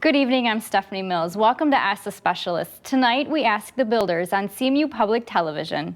Good evening, I'm Stephanie Mills. Welcome to Ask the Specialist. Tonight we ask the builders on CMU Public Television.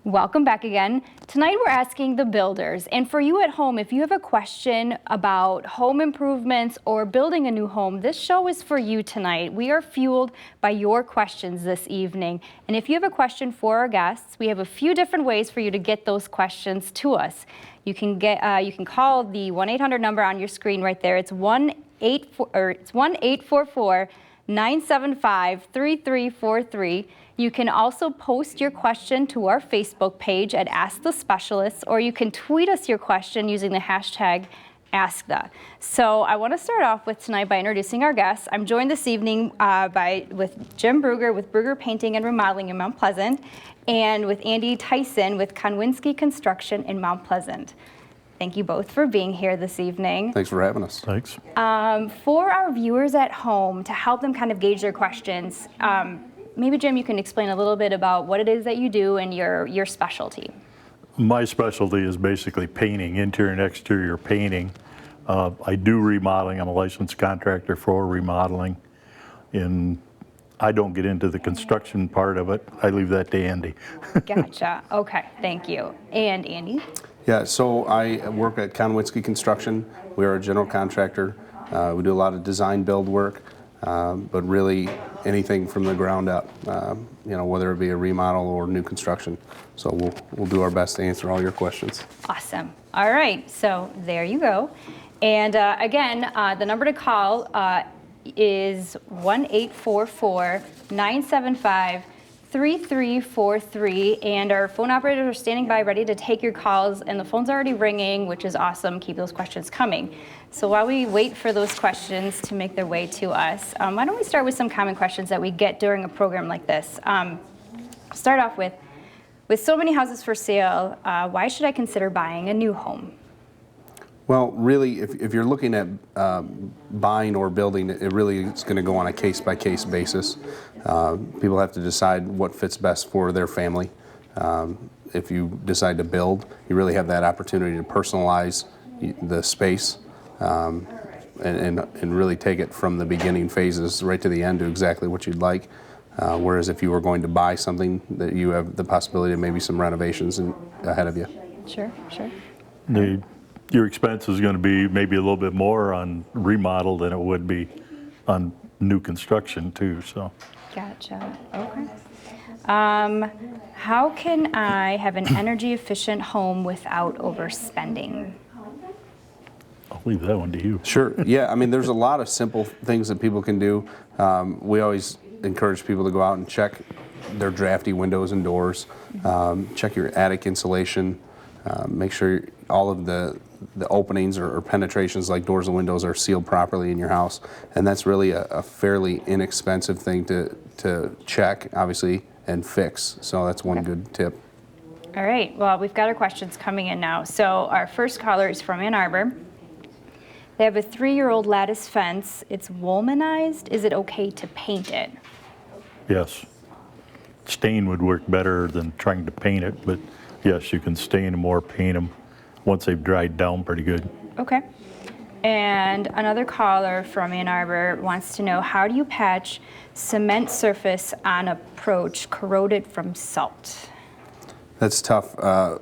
Welcome back again. Tonight we're asking the builders, and for you at home, if you have a question about home improvements or building a new home, this show is for you tonight. We are fueled by your questions this evening, and if you have a question for our guests, we have a few different ways for you to get those questions to us. You can call the 1-800 number on your screen right there. It's 1-844-975-3343. You can also post your question to our Facebook page at Ask the Specialists, or you can tweet us your question using the hashtag AskThe. So I want to start off with tonight by introducing our guests. I'm joined this evening with Jim Bruger with Bruger Painting and Remodeling in Mount Pleasant, and with Andy Tyson with Konwinski Construction in Mount Pleasant. Thank you both for being here this evening. Thanks for having us. Thanks. For our viewers at home, to help them kind of gauge their questions, maybe Jim, you can explain a little bit about what it is that you do and your specialty. My specialty is basically painting, interior and exterior painting. I do remodeling. I'm a licensed contractor for remodeling. And I don't get into the construction part of it. I leave that to Andy. Gotcha. Okay, thank you. And Andy? Yeah, so I work at Konwinski Construction. We are a general contractor. We do a lot of design build work, but really anything from the ground up, whether it be a remodel or new construction. So we'll do our best to answer all your questions. Awesome. All right, so there you go. And again, the number to call is 1-844-975-3343, and our phone operators are standing by ready to take your calls, and the phone's already ringing, which is awesome. Keep those questions coming. So while we wait for those questions to make their way to us, why don't we start with some common questions that we get during a program like this. Start off with so many houses for sale, why should I consider buying a new home? Well, really, if you're looking at buying or building, it really is going to go on a case-by-case basis. People have to decide what fits best for their family. If you decide to build, you really have that opportunity to personalize the space and really take it from the beginning phases right to the end to exactly what you'd like. Whereas if you were going to buy something, that you have the possibility of maybe some renovations ahead of you. Sure. Your expense is going to be maybe a little bit more on remodel than it would be on new construction too. So. Gotcha. Okay. How can I have an energy efficient home without overspending? I'll leave that one to you. Sure. Yeah. I mean, there's a lot of simple things that people can do. We always encourage people to go out and check their drafty windows and doors. Check your attic insulation. Make sure all of the openings or penetrations like doors and windows are sealed properly in your house. And that's really a fairly inexpensive thing to check, obviously, and fix. So that's one good tip. All right. Well, we've got our questions coming in now. So our first caller is from Ann Arbor. They have a 3-year-old lattice fence. It's womanized. Is it okay to paint it? Yes. Stain would work better than trying to paint it, but yes, you can stain them or paint them once they've dried down pretty good. Okay. And another caller from Ann Arbor wants to know, how do you patch cement surface on approach corroded from salt? That's tough.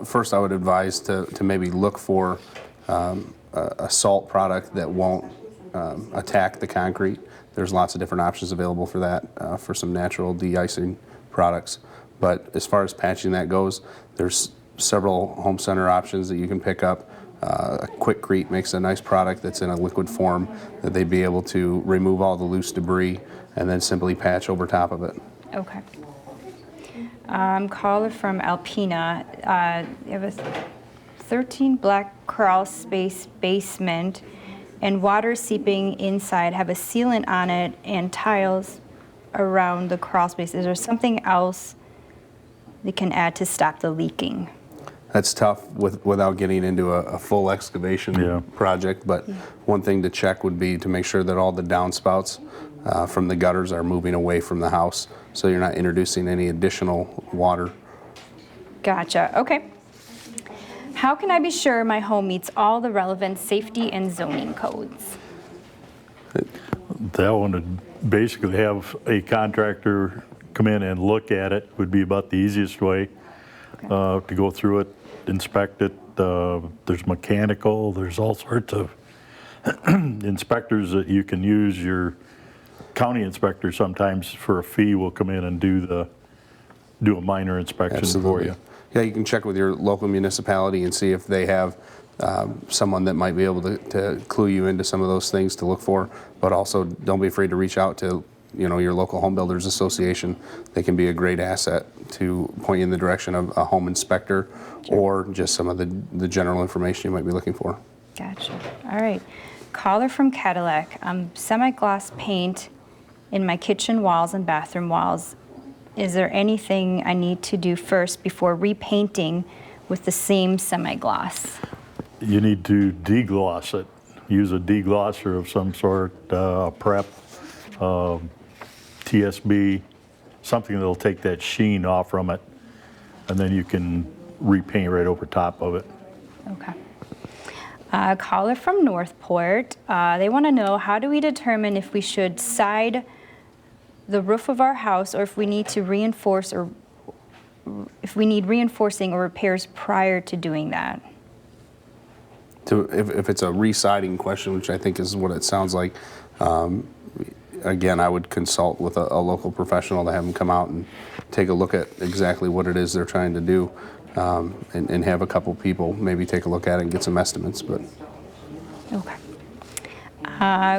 First, I would advise to maybe look for a salt product that won't attack the concrete. There's lots of different options available for that, for some natural de-icing products. But as far as patching that goes, there's several home center options that you can pick up. A Quickcrete makes a nice product that's in a liquid form that they'd be able to remove all the loose debris and then simply patch over top of it. Okay. Caller from Alpena. You have a 13 black crawl space basement and water seeping inside, have a sealant on it and tiles around the crawl space. Is there something else they can add to stop the leaking? That's tough without getting into a full excavation project, but one thing to check would be to make sure that all the downspouts from the gutters are moving away from the house, so you're not introducing any additional water. Gotcha, okay. How can I be sure my home meets all the relevant safety and zoning codes? That one would basically have a contractor come in and look at it, would be about the easiest way to go through it, inspect it. There's mechanical, there's all sorts of inspectors that you can use. Your county inspector sometimes for a fee will come in and do a minor inspection for you. Yeah, you can check with your local municipality and see if they have someone that might be able to clue you into some of those things to look for, but also don't be afraid to reach out to your local home builders association. They can be a great asset to point you in the direction of a home inspector or just some of the general information you might be looking for. Gotcha. All right. Caller from Cadillac. Semi-gloss paint in my kitchen walls and bathroom walls. Is there anything I need to do first before repainting with the same semi-gloss? You need to degloss it. Use a deglosser of some sort, prep, TSB, something that'll take that sheen off from it, and then you can repaint right over top of it. Okay. Caller from Northport. They want to know, how do we determine if we should side the roof of our house or if we need to reinforce or if we need reinforcing or repairs prior to doing that? If it's a re-siding question, which I think is what it sounds like, again, I would consult with a local professional to have them come out and take a look at exactly what it is they're trying to do, and have a couple people maybe take a look at it and get some estimates. But okay.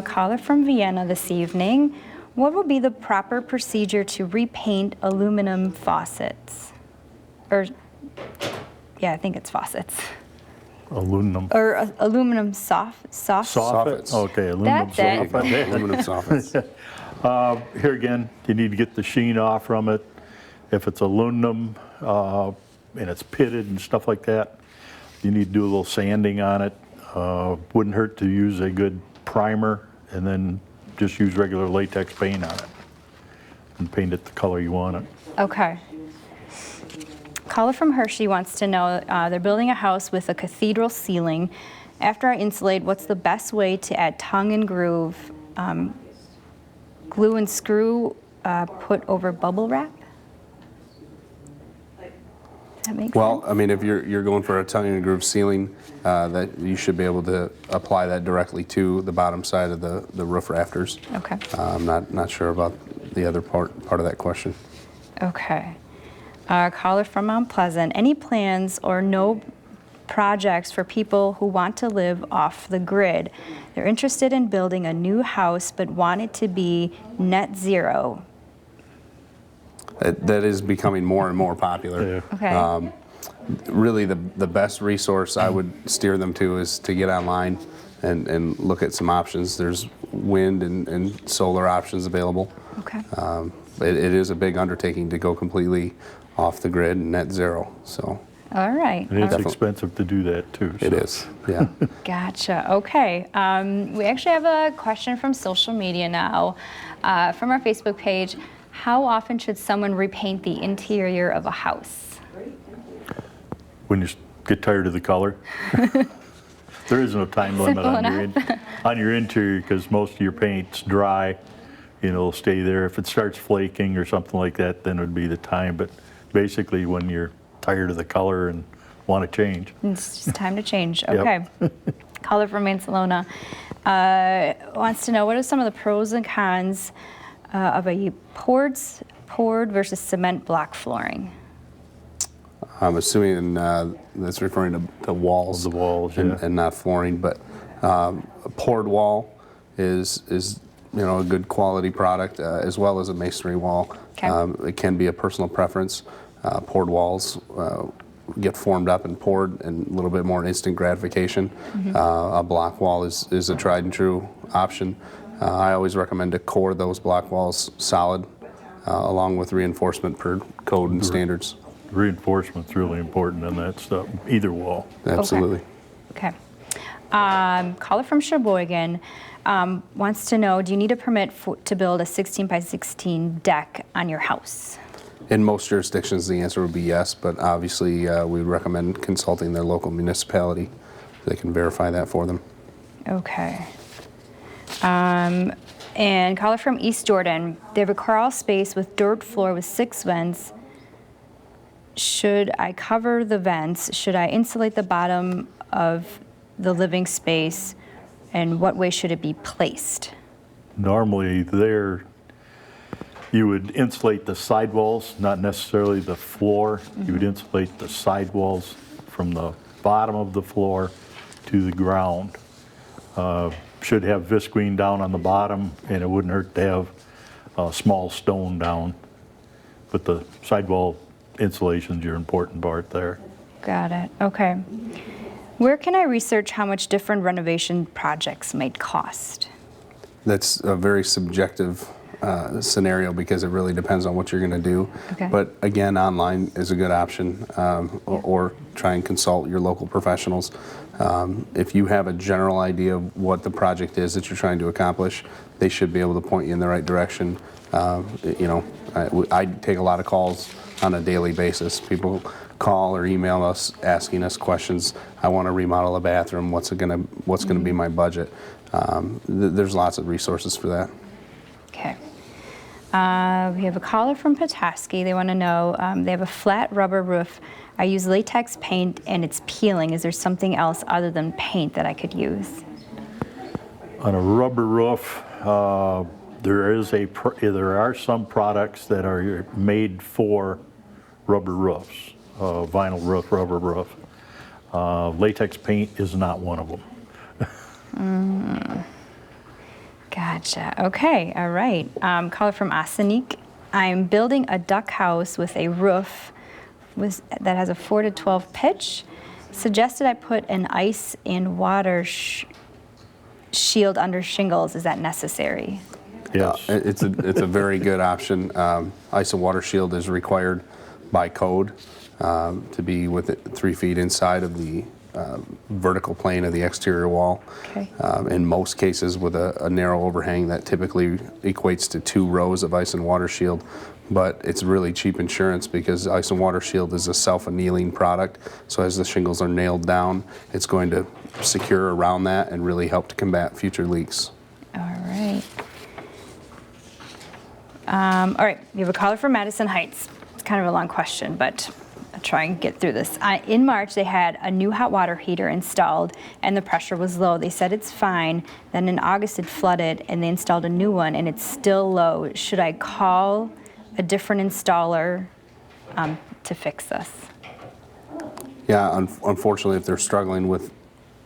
Caller from Vienna this evening. What will be the proper procedure to repaint aluminum faucets? Or, yeah, I think it's faucets. Aluminum. Or aluminum Soffits. Okay, aluminum That's it. soffit. Aluminum soffits. Here again, you need to get the sheen off from it. If it's aluminum and it's pitted and stuff like that, you need to do a little sanding on it. Wouldn't hurt to use a good primer and then just use regular latex paint on it and paint it the color you want it. Okay. Caller from Hershey wants to know, they're building a house with a cathedral ceiling. After I insulate, what's the best way to add tongue and groove, glue and screw, put over bubble wrap? Does that make sense? I mean, if you're going for a tongue and groove ceiling, that you should be able to apply that directly to the bottom side of the roof rafters. Okay. I'm not sure about the other part of that question. Okay. Caller from Mount Pleasant. Any plans or no projects for people who want to live off the grid? They're interested in building a new house but want it to be net zero. That is becoming more and more popular. Yeah. Okay. Really, the best resource I would steer them to is to get online and look at some options. There's wind and solar options available. Okay. It is a big undertaking to go completely off the grid and net zero. So. All right. And it's expensive to do that too. So. It is. Yeah. Gotcha. Okay. We actually have a question from social media now, from our Facebook page. How often should someone repaint the interior of a house? When you get tired of the color. There is no time limit on your interior because most of your paint's dry. It'll stay there. If it starts flaking or something like that, then it would be the time. But basically, when you're tired of the color and want to change. It's just time to change. Okay. Caller from Mansalona wants to know, what are some of the pros and cons of a poured versus cement block flooring? I'm assuming that's referring to walls. The walls, and not flooring. But a poured wall is a good quality product, as well as a masonry wall. Okay. It can be a personal preference. Poured walls get formed up and poured, and a little bit more instant gratification. Mm-hmm. A block wall is a tried and true option. I always recommend to core those block walls solid, along with reinforcement per code and standards. Reinforcement's really important in that stuff, either wall. Absolutely. Okay. Caller from Sheboygan wants to know, do you need a permit to build a 16 by 16 deck on your house? In most jurisdictions, the answer would be yes, but obviously we recommend consulting their local municipality. They can verify that for them. Okay. And caller from East Jordan, they have a crawl space with dirt floor with 6 vents. Should I cover the vents? Should I insulate the bottom of the living space? And what way should it be placed? Normally there, you would insulate the sidewalls, not necessarily the floor. You would insulate the sidewalls from the bottom of the floor to the ground. Should have visqueen down on the bottom, and it wouldn't hurt to have a small stone down. But the sidewall insulation's your important part there. Got it. Okay. Where can I research how much different renovation projects might cost? That's a very subjective scenario because it really depends on what you're going to do. Okay. But again, online is a good option, or try and consult your local professionals. If you have a general idea of what the project is that you're trying to accomplish, they should be able to point you in the right direction. I take a lot of calls on a daily basis. People call or email us asking us questions. I want to remodel a bathroom. What's going to be my budget? There's lots of resources for that. Okay. We have a caller from Petoskey. They want to know, they have a flat rubber roof. I use latex paint and it's peeling. Is there something else other than paint that I could use? On a rubber roof, there are some products that are made for rubber roofs, vinyl roof, rubber roof. Latex paint is not one of them. Gotcha. Okay. All right. Caller from Ossining. I'm building a duck house with a roof that has a 4 to 12 pitch. Suggested I put an ice and water shield under shingles. Is that necessary? Yes. It's a very good option. Ice and water shield is required by code to be 3 feet inside of the vertical plane of the exterior wall. Okay. In most cases with a narrow overhang that typically equates to 2 rows of ice and water shield, but it's really cheap insurance because ice and water shield is a self-annealing product, so as the shingles are nailed down, it's going to secure around that and really help to combat future leaks. All right. All right, we have a caller from Madison Heights. It's kind of a long question, but I'll try and get through this. In March, they had a new hot water heater installed, and the pressure was low. They said it's fine. Then in August, it flooded, and they installed a new one, and it's still low. Should I call a different installer to fix this? Yeah, unfortunately, if they're struggling with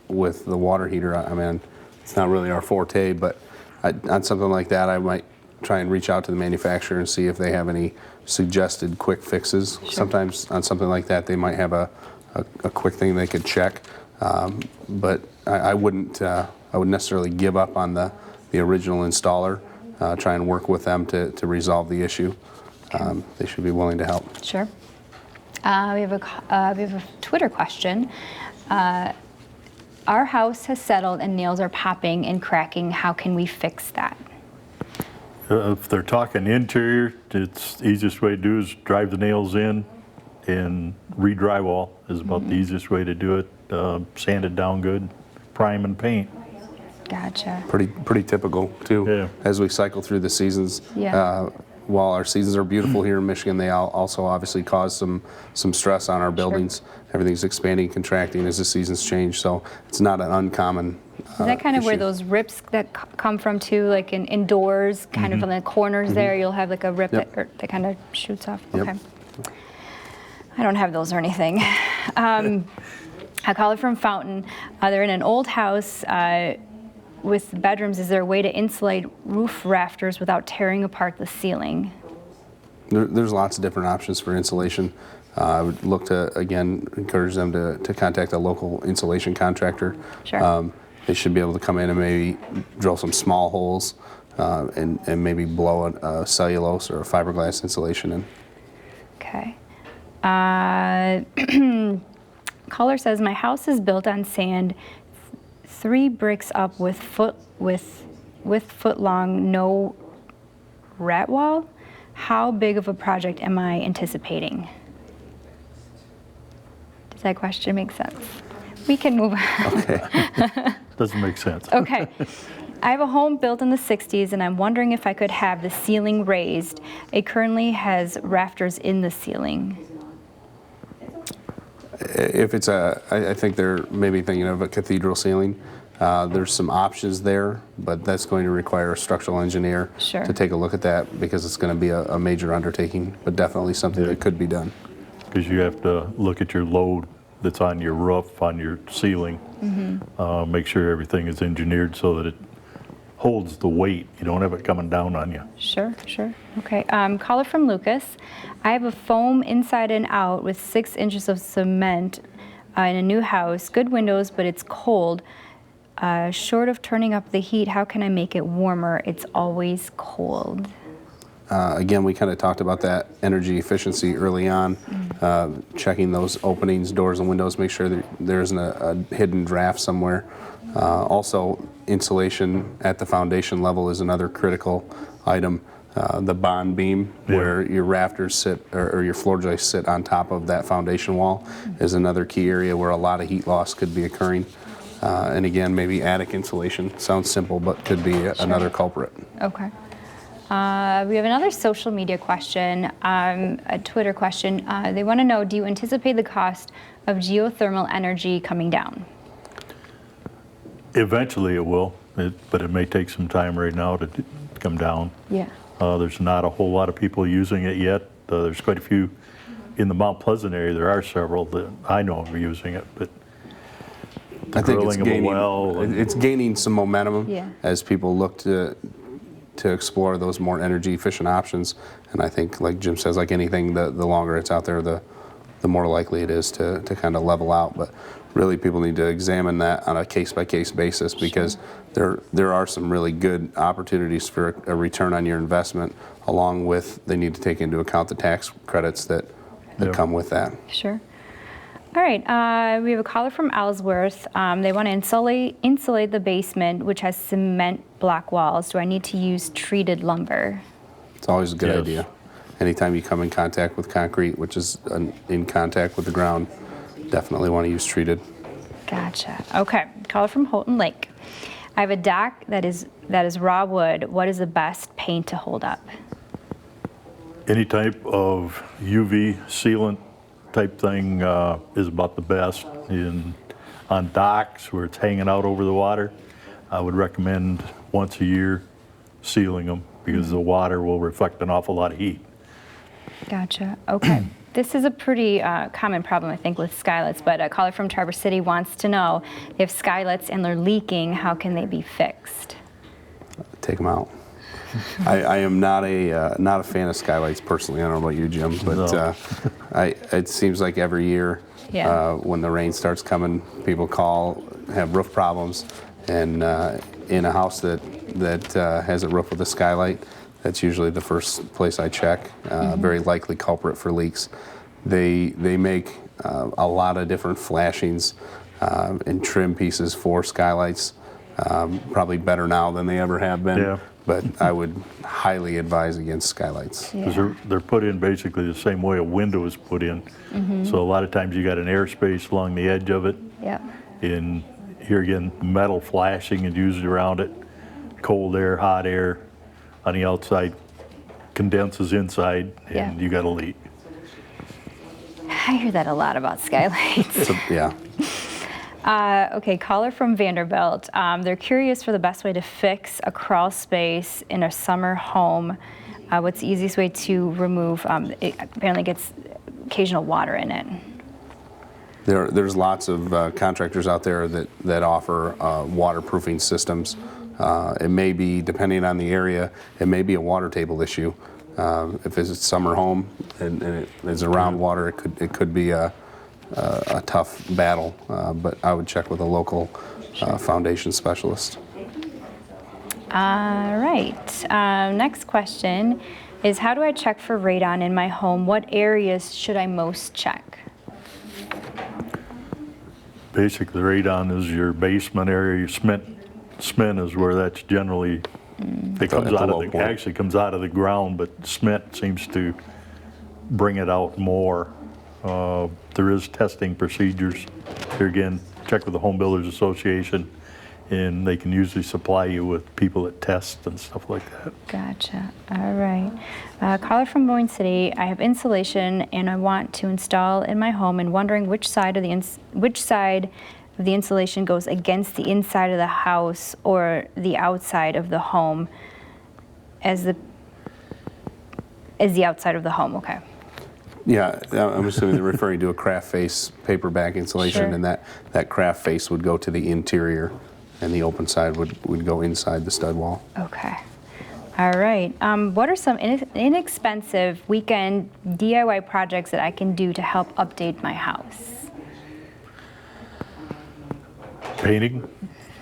the water heater, I mean, it's not really our forte, but on something like that, I might try and reach out to the manufacturer and see if they have any suggested quick fixes. Sure. Sometimes on something like that, they might have a quick thing they could check, but I wouldn't necessarily give up on the original installer. Try and work with them to resolve the issue. They should be willing to help. Sure. We have a Twitter question. Our house has settled and nails are popping and cracking. How can we fix that? If they're talking interior, the easiest way to do is drive the nails in and re-drywall is about the easiest way to do it. Sand it down good, prime and paint. Gotcha. Pretty typical too. Yeah. As we cycle through the seasons. Yeah. While our seasons are beautiful here in Michigan, they also obviously cause some stress on our buildings. Everything's expanding, contracting as the seasons change, so it's not an uncommon Is that kind of where issue. those rips that come from too, like in doors, kind of on the corners there, you'll have like a rip Yep. that kind of shoots off? Yep. Okay. I don't have those or anything. I call it from Fountain. They're in an old house with bedrooms. Is there a way to insulate roof rafters without tearing apart the ceiling? There's lots of different options for insulation. I would look to, again, encourage them to contact a local insulation contractor. Sure. They should be able to come in and maybe drill some small holes and maybe blow a cellulose or a fiberglass insulation in. Okay. Caller says, my house is built on sand, 3 bricks up with foot long, no rat wall. How big of a project am I anticipating? Does that question make sense? We can move on. Okay. Doesn't make sense. Okay. I have a home built in the 60s, and I'm wondering if I could have the ceiling raised. It currently has rafters in the ceiling. If it's I think they're maybe thinking of a cathedral ceiling. There's some options there, but that's going to require a structural engineer Sure. to take a look at that because it's going to be a major undertaking, but definitely something that could be done. Because you have to look at your load that's on your roof, on your ceiling. Make sure everything is engineered so that it holds the weight. You don't have it coming down on you. Sure. Okay. Caller from Lucas. I have a foam inside and out with 6 inches of cement in a new house. Good windows, but it's cold. Short of turning up the heat, how can I make it warmer? It's always cold. Again, we kind of talked about that energy efficiency early on, checking those openings, doors and windows, make sure that there isn't a hidden draft somewhere. Also, insulation at the foundation level is another critical item. The bond beam, where your rafters sit or your floor joists sit on top of that foundation wall, is another key area where a lot of heat loss could be occurring. And again, maybe attic insulation. Sounds simple, but could be another culprit. Okay. We have another social media question, a Twitter question. They want to know, do you anticipate the cost of geothermal energy coming down? Eventually it will, but it may take some time right now to come down. Yeah. There's not a whole lot of people using it yet. There's quite a few in the Mount Pleasant area. There are several that I know are using it, but the I think it's drilling of a gaining, well. it's gaining some momentum Yeah. as people look to explore those more energy efficient options. And I think, like Jim says, like anything, the longer it's out there, the more likely it is to kind of level out. But really, people need to examine that on a case-by-case basis because there are some really good opportunities for a return on your investment, along with they need to take into account the tax credits that come with that. Sure. All right, we have a caller from Ellsworth. They want to insulate the basement, which has cement block walls. Do I need to use treated lumber? It's always a good Yes. idea. Anytime you come in contact with concrete, which is in contact with the ground, definitely want to use treated. Gotcha. Okay, caller from Houghton Lake. I have a dock that is raw wood. What is the best paint to hold up? Any type of UV sealant type thing is about the best. On docks where it's hanging out over the water, I would recommend once a year sealing them because the water will reflect an awful lot of heat. Gotcha. Okay. This is a pretty common problem, I think, with skylights, but a caller from Traverse City wants to know if skylights and they're leaking, how can they be fixed? Take them out. I am not a fan of skylights personally. I don't know about you, Jim, but No. It seems like every year when the rain starts coming, people call, have roof problems, and in a house that has a roof with a skylight, that's usually the first place I check. Very likely culprit for leaks. They make a lot of different flashings and trim pieces for skylights. Probably better now than they ever have been. Yeah. But I would highly advise against skylights. Because they're put in basically the same way a window is put in. So a lot of times you got an airspace along the edge of it. Yep. And here again, metal flashing is used around it. Cold air, hot air on the outside condenses inside, and you got a leak. I hear that a lot about skylights. Yeah. Okay, caller from Vanderbilt. They're curious for the best way to fix a crawl space in a summer home. What's the easiest way to remove, it apparently gets occasional water in it. There's lots of contractors out there that offer waterproofing systems. It may be, depending on the area, it may be a water table issue. If it's a summer home and it is around water, it could be a tough battle, but I would check with a local foundation specialist. All right, next question. is how do I check for radon in my home? What areas should I most check? Basically, radon is your basement area. Your cement is where that's generally, it comes At the out low of the, point. actually comes out of the ground, but cement seems to bring it out more. There is testing procedures. Here again, check with the Home Builders Association, and they can usually supply you with people that test and stuff like that. Gotcha. All right. Caller from Boyne City. I have insulation and I want to install in my home, and wondering which side of the insulation goes against the inside of the house or the outside of the home as the outside of the home. Okay. Yeah, I'm assuming they're referring to a craft face paper back insulation, Sure. and that craft face would go to the interior, and the open side would go inside the stud wall. Okay. All right. What are some inexpensive weekend DIY projects that I can do to help update my house? Painting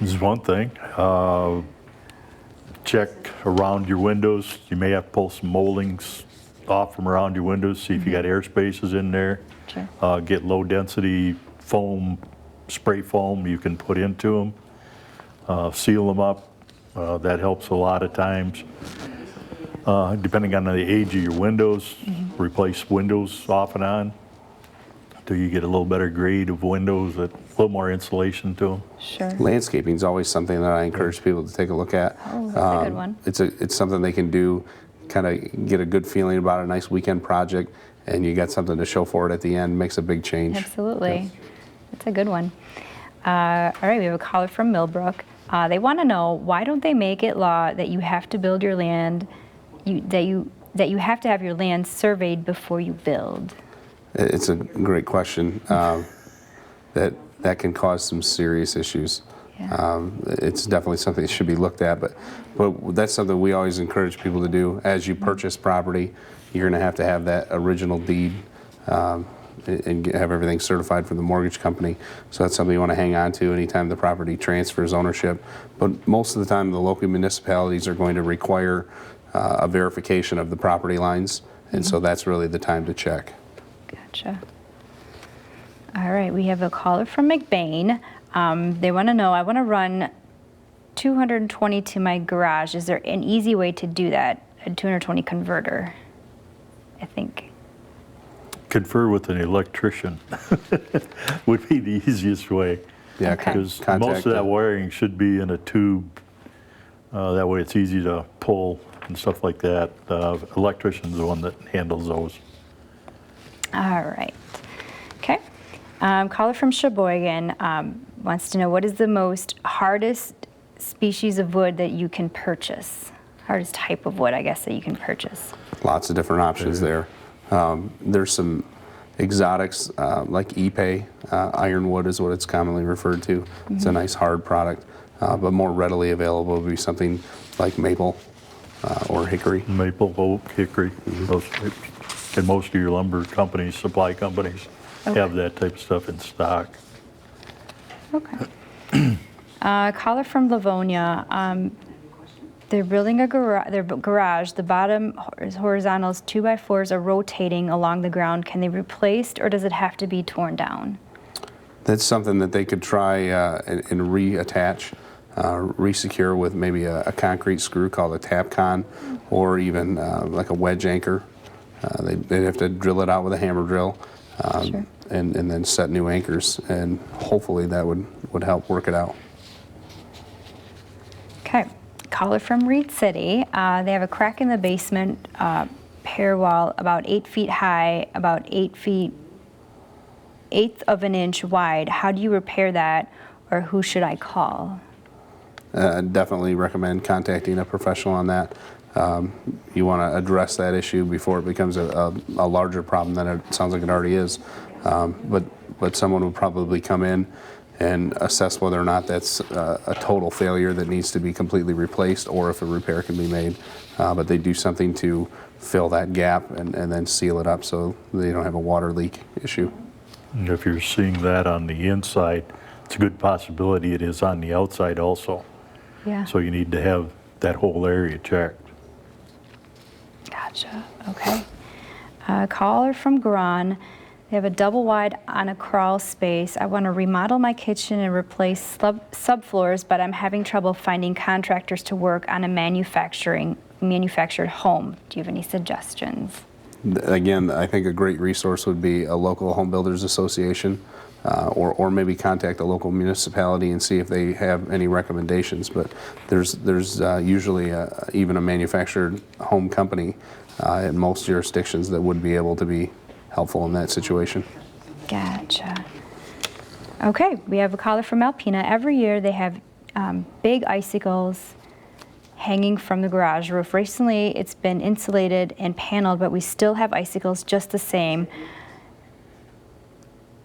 is one thing. Check around your windows. You may have to pull some moldings off from around your windows, see if you got air spaces in there. Sure. Get low density foam, spray foam you can put into them. Seal them up. That helps a lot of times. Depending on the age of your windows, replace windows off and on till you get a little better grade of windows, a little more insulation to them. Sure. Landscaping is always something that I encourage people to take a look at. Oh, that's a good one. It's something they can do, kind of get a good feeling about a nice weekend project, and you got something to show for it at the end. Makes a big change. Absolutely. That's a good one. All right, we have a caller from Millbrook. They want to know, why don't they make it law that you have to build your land, that you have to have your land surveyed before you build? It's a great question. That can cause some serious issues. Yeah. It's definitely something that should be looked at, but that's something we always encourage people to do. As you purchase property, you're going to have that original deed and have everything certified from the mortgage company. So that's something you want to hang on to anytime the property transfers ownership. But most of the time, the local municipalities are going to require a verification of the property lines, and so that's really the time to check. Gotcha. All right, we have a caller from McBain. They want to know, I want to run 220 to my garage. Is there an easy way to do that? A 220 converter, I think. Confer with an electrician would be the easiest way. Yeah, Okay. Because contact most of that them. wiring should be in a tube. That way it's easy to pull and stuff like that. Electrician's the one that handles those. All right. Okay. Caller from Sheboygan wants to know, what is the most hardest species of wood that you can purchase? Hardest type of wood, I guess, that you can purchase. Lots of different options there. There's some exotics like Ipe, ironwood is what it's commonly referred to. It's a nice hard product, but more readily available would be something like maple or hickory. Maple, oak, hickory, those types. And most of your lumber companies, supply companies, have that type of stuff in stock. Okay. Caller from Livonia. They're building their garage. The bottom horizontals 2x4s are rotating along the ground. Can they be replaced, or does it have to be torn down? That's something that they could try and reattach, resecure with maybe a concrete screw called a Tapcon, or even like a wedge anchor. They'd have to drill it out with a hammer drill, Sure. and then set new anchors, and hopefully that would help work it out. Okay. Caller from Reed City. They have a crack in the basement pair wall about 8 feet high, about 8 eighth of an inch wide. How do you repair that, or who should I call? Definitely recommend contacting a professional on that. You want to address that issue before it becomes a larger problem than it sounds like it already is. But someone would probably come in and assess whether or not that's a total failure that needs to be completely replaced, or if a repair can be made. But they do something to fill that gap and then seal it up so they don't have a water leak issue. And if you're seeing that on the inside, it's a good possibility it is on the outside also. Yeah. So you need to have that whole area checked. Gotcha. Okay. Caller from Gran. They have a double wide on a crawl space. I want to remodel my kitchen and replace subfloors, but I'm having trouble finding contractors to work on a manufactured home. Do you have any suggestions? Again, I think a great resource would be a local home builders association, or maybe contact a local municipality and see if they have any recommendations. But there's usually even a manufactured home company in most jurisdictions that would be able to be helpful in that situation. Gotcha. Okay, we have a caller from Alpena. Every year they have big icicles hanging from the garage roof. Recently it's been insulated and paneled, but we still have icicles just the same.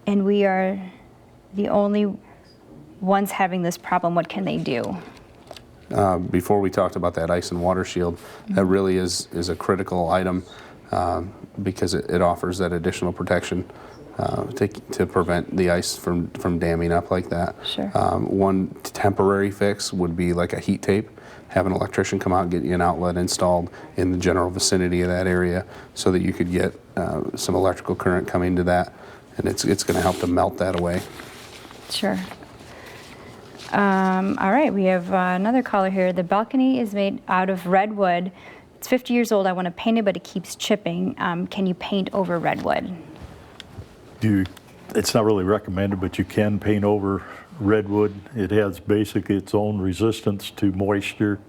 And we are the only ones having this problem. What can they do? Before we talked about that ice and water shield, that really is a critical item because it offers that additional protection to prevent the ice from damming up like that. Sure. One temporary fix would be like a heat tape. Have an electrician come out and get you an outlet installed in the general vicinity of that area so that you could get some electrical current coming to that, and it's going to help to melt that away. Sure. All right, we have another caller here. The balcony is made out of redwood. It's 50 years old. I want to paint it, but it keeps chipping. Can you paint over redwood? It's not really recommended, but you can paint over redwood. It has basically its own resistance to moisture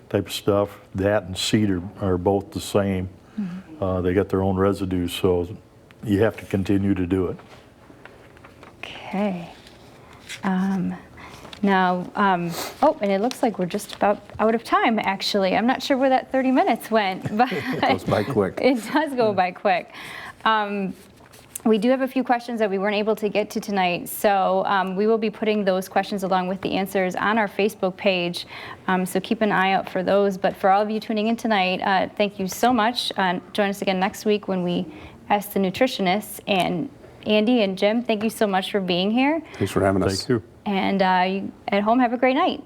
type of stuff. That and cedar are both the same. Mm-hmm. They got their own residues, so you have to continue to do it. Okay. Now, oh, and it looks like we're just about out of time, actually. I'm not sure where that 30 minutes went, but It goes by quick. It does go by quick. We do have a few questions that we weren't able to get to tonight, so we will be putting those questions along with the answers on our Facebook page, so keep an eye out for those. But for all of you tuning in tonight, thank you so much. Join us again next week when we ask the nutritionists. And Andy and Jim, thank you so much for being here. Thanks for having us. Thank you. And you at home, have a great night.